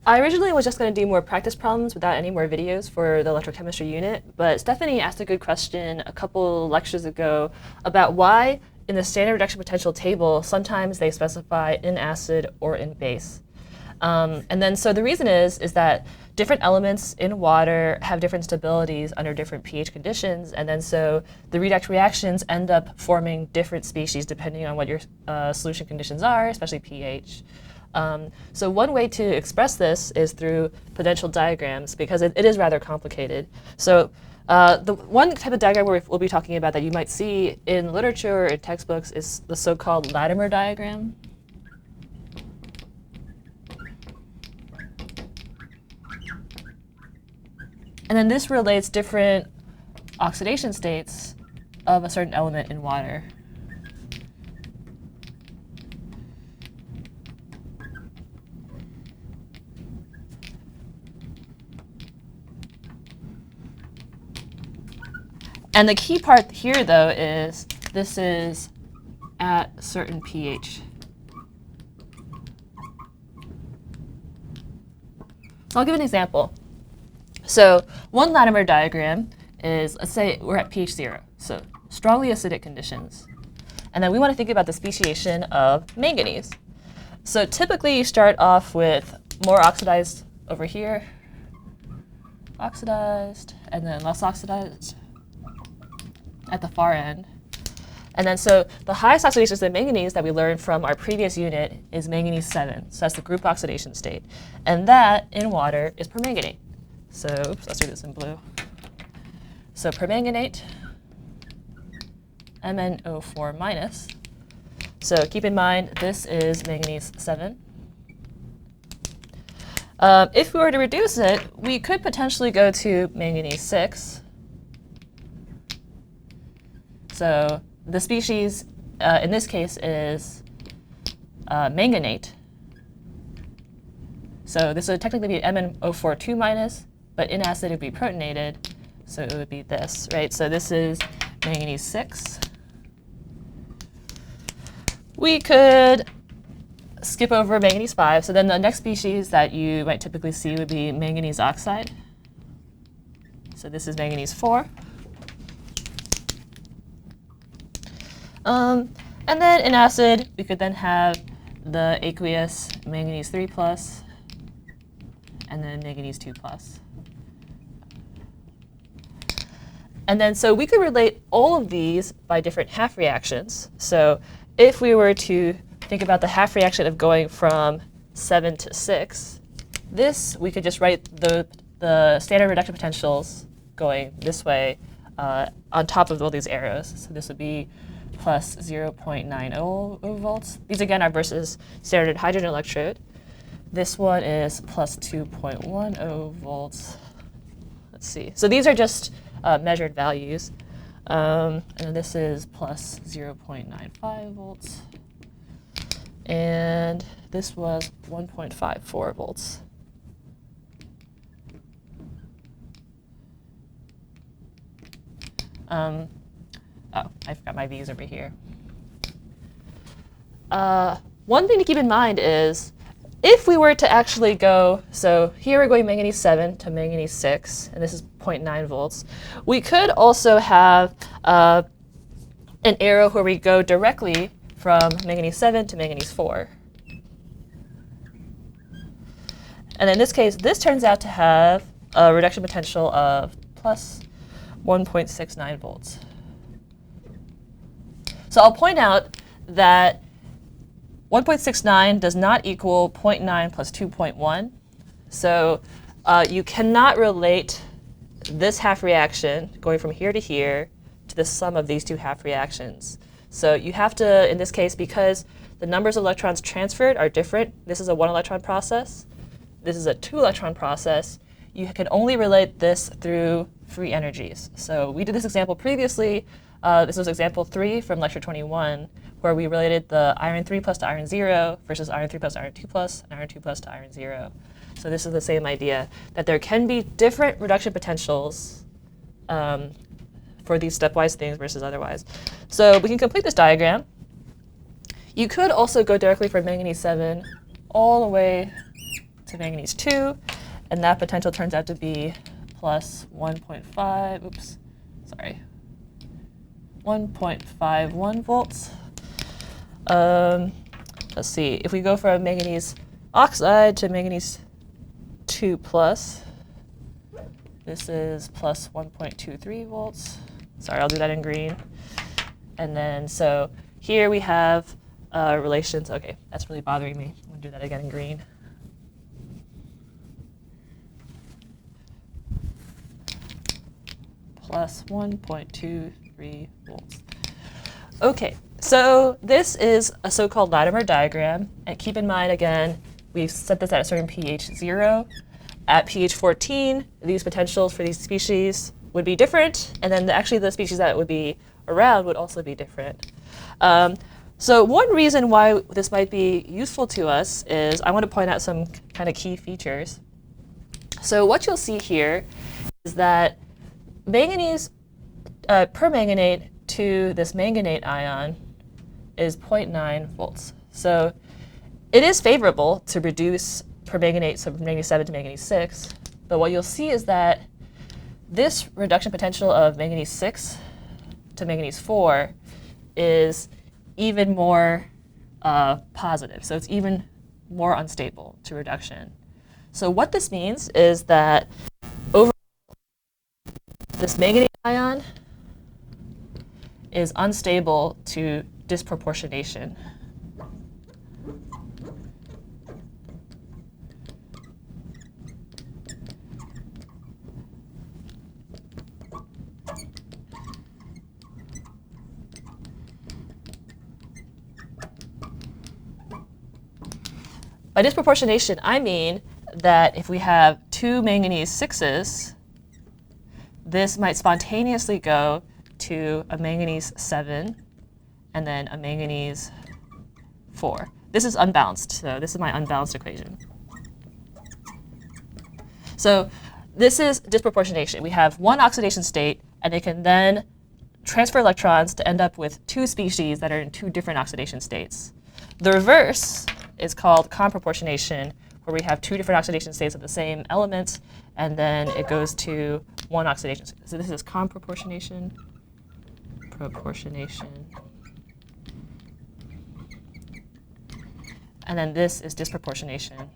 I originally was just going to do more practice problems without any more videos for the electrochemistry unit, but Stephanie asked a good question a couple lectures ago about why in the standard reduction potential table sometimes they specify in acid or in base. And then so the reason is that different elements in water have different stabilities under different pH conditions, and then so the redox reactions end up forming different species depending on what your solution conditions are, especially pH. So one way to express this is through potential diagrams, because it is rather complicated. So the one type of diagram we'll be talking about that you might see in literature or in textbooks is the so-called Latimer diagram. And then this relates different oxidation states of a certain element in water. And the key part here, though, is this is at a certain pH. So I'll give an example. So one Latimer diagram is, let's say we're at pH 0, so strongly acidic conditions. And then we want to think about the speciation of manganese. So typically you start off with more oxidized over here, oxidized, and then less oxidized at the far end. And then so the highest oxidation state of manganese that we learned from our previous unit is manganese 7. So that's the group oxidation state. And that in water is permanganate. So oops, let's do this in blue. So permanganate, MnO4 minus. So keep in mind this is manganese 7. If we were to reduce it, we could potentially go to manganese 6. So the species in this case is manganate. So this would technically be MnO4 2 minus, but in acid it would be protonated, so it would be this, right? So this is manganese 6. We could skip over manganese 5. So then the next species that you might typically see would be manganese oxide. So this is manganese 4. And then in acid, we could then have the aqueous manganese 3 plus, and then manganese 2 plus. And then so we could relate all of these by different half reactions. So if we were to think about the half reaction of going from 7 to 6, this we could just write the standard reduction potentials going this way on top of all these arrows. So this would be plus 0.90 volts. These again are versus standard hydrogen electrode. This one is plus 2.10 volts. Let's see. So these are just measured values. And this is plus 0.95 volts. And this was 1.54 volts. Oh, I forgot my V's over here. One thing to keep in mind is if we were to actually go, so here we're going manganese 7 to manganese 6, and this is 0.9 volts. We could also have an arrow where we go directly from manganese 7 to manganese 4. And in this case, this turns out to have a reduction potential of plus 1.69 volts. So I'll point out that 1.69 does not equal 0.9 plus 2.1. So you cannot relate this half reaction going from here to here to the sum of these two half reactions. So you have to, in this case, because the numbers of electrons transferred are different, this is a 1 electron process, this is a 2 electron process, you can only relate this through free energies. So we did this example previously. This was example 3 from lecture 21, where we related the iron 3 plus to iron 0 versus iron 3 plus to iron 2 plus, and iron 2 plus to iron 0. So this is the same idea, that there can be different reduction potentials for these stepwise things versus otherwise. So we can complete this diagram. You could also go directly from manganese 7 all the way to manganese 2, and that potential turns out to be plus 1.5, oops, sorry, 1.51 volts. Let's see, if we go from manganese oxide to manganese 2 plus, this is plus 1.23 volts. Sorry, I'll do that in green. And then, so here we have relations. Okay, that's really bothering me. I'm going to do that again in green. Plus 1.23 volts. Okay, so this is a so-called Latimer diagram. And keep in mind, again, we've set this at a certain pH 0. At pH 14, these potentials for these species would be different, and then actually the species that would be around would also be different. So one reason why this might be useful to us is I want to point out some kind of key features. So what you'll see here is that manganese permanganate to this manganate ion is 0.9 volts. So it is favorable to reduce permanganate, so from manganese 7 to manganese 6, but what you'll see is that this reduction potential of manganese 6 to manganese 4 is even more positive. So it's even more unstable to reduction. So what this means is that overall, this manganate ion is unstable to disproportionation. By disproportionation, I mean that if we have 2 manganese 6s, this might spontaneously go to a manganese 7 and then a manganese 4. This is unbalanced, so this is my unbalanced equation. So this is disproportionation. We have one oxidation state, and it can then transfer electrons to end up with 2 species that are in 2 different oxidation states. The reverse is called comproportionation, where we have 2 different oxidation states of the same element, and then it goes to 1 oxidation state. So this is comproportionation, proportionation. And then this is disproportionation.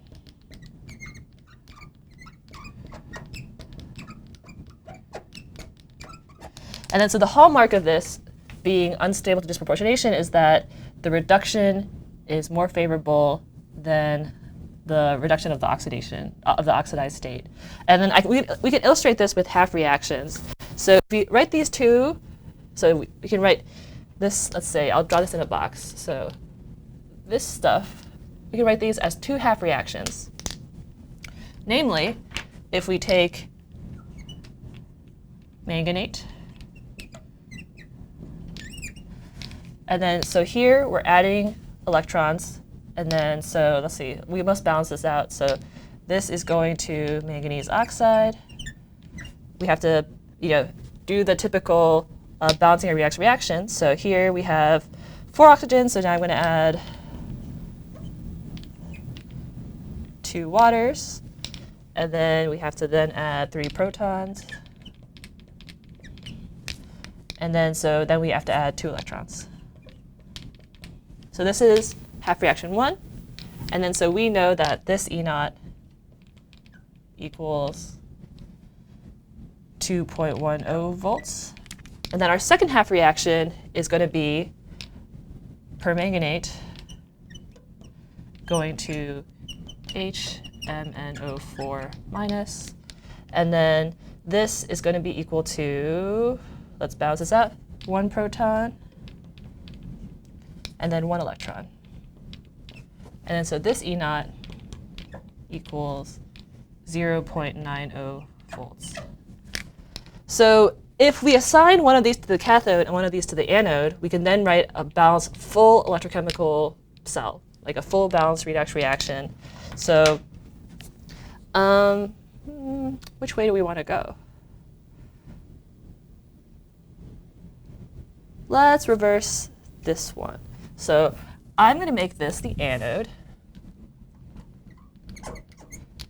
And then so the hallmark of this being unstable to disproportionation is that the reduction is more favorable than the reduction of the oxidation, of the oxidized state. And then we can illustrate this with half reactions. So if we write these two, so we can write this, let's say, I'll draw this in a box. So this stuff, we can write these as 2 half reactions. Namely, if we take manganate, and then so here we're adding electrons, and then so let's see, we must balance this out. So this is going to manganese oxide. We have to, do the typical balancing a reaction. So here we have 4 oxygens. So now I'm going to add 2 waters, and then we have to then add 3 protons, and then we have to add 2 electrons. So this is half reaction 1. And then so we know that this E naught equals 2.10 volts. And then our second half reaction is going to be permanganate going to HMNO4 minus. And then this is going to be equal to, let's balance this out, 1 proton and then 1 electron. And then so this E naught equals 0.90 volts. So if we assign one of these to the cathode and one of these to the anode, we can then write a balanced full electrochemical cell, like a full balanced redox reaction. So which way do we want to go? Let's reverse this one. So I'm going to make this the anode.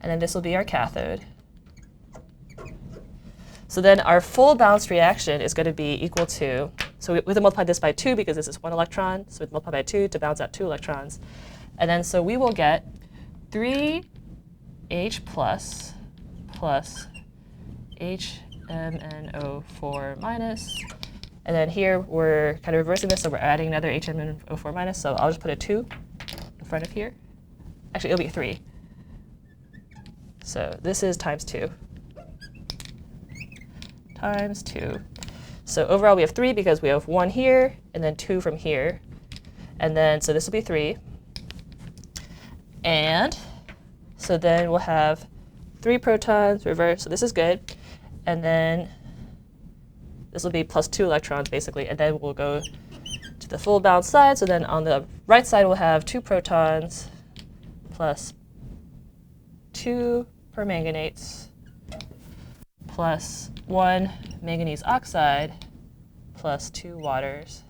and then this will be our cathode. So then our full balanced reaction is going to be equal to, so we have to multiply this by 2 because this is 1 electron, so we multiply by 2 to balance out 2 electrons. And then so we will get 3H plus HMNO4 minus. And then here we're kind of reversing this, so we're adding another HMNO4 minus, so I'll just put a 2 in front of here. Actually, it'll be 3. So this is times 2. Times 2. So overall we have 3 because we have 1 here and then 2 from here. And then, so this will be 3. And so then we'll have 3 protons reverse, so this is good. And then this will be plus 2 electrons basically, and then we'll go to the full balanced side. So then on the right side we'll have 2 protons plus 2 permanganates plus 1 manganese oxide plus 2 waters.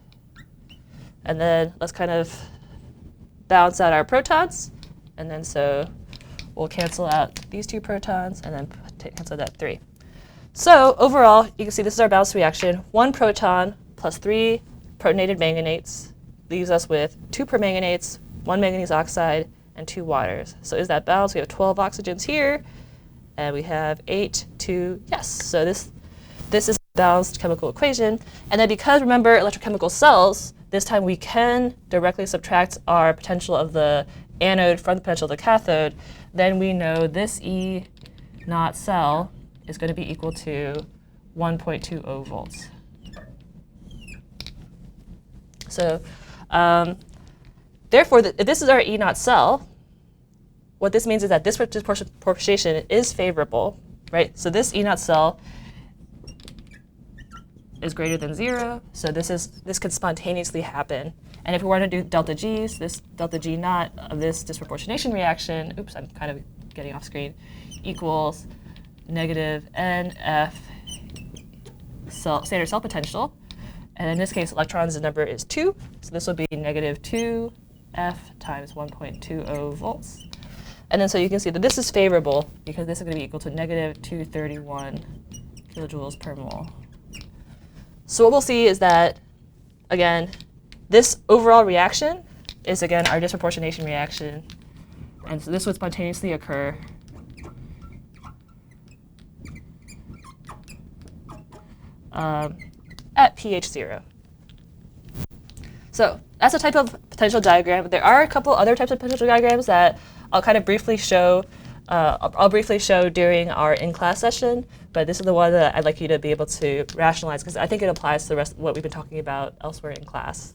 And then let's kind of balance out our protons. And then so we'll cancel out these 2 protons and then cancel that 3. So overall, you can see this is our balanced reaction. 1 proton plus 3 protonated manganetes leaves us with 2 permanganates, 1 manganese oxide, and 2 waters. So is that balanced? We have 12 oxygens here, and we have 8, 2, yes. So this is a balanced chemical equation. And then because, remember, electrochemical cells, this time we can directly subtract our potential of the anode from the potential of the cathode, then we know this E naught cell is going to be equal to 1.20 volts. So therefore, if this is our E naught cell, what this means is that this disproportionation is favorable, right? So this E naught cell is greater than 0, so this could spontaneously happen. And if we were to do delta G's, this delta G naught of this disproportionation reaction, oops, I'm kind of getting off screen, equals negative NF standard cell potential. And in this case, electrons, the number is 2, so this will be negative 2F times 1.20 volts. And then so you can see that this is favorable because this is going to be equal to negative 231 kilojoules per mole. So what we'll see is that, again, this overall reaction is, again, our disproportionation reaction. And so this would spontaneously occur at pH 0. So that's a type of potential diagram. There are a couple other types of potential diagrams that I'll kind of briefly show. I'll briefly show during our in-class session, but this is the one that I'd like you to be able to rationalize because I think it applies to the rest of what we've been talking about elsewhere in class.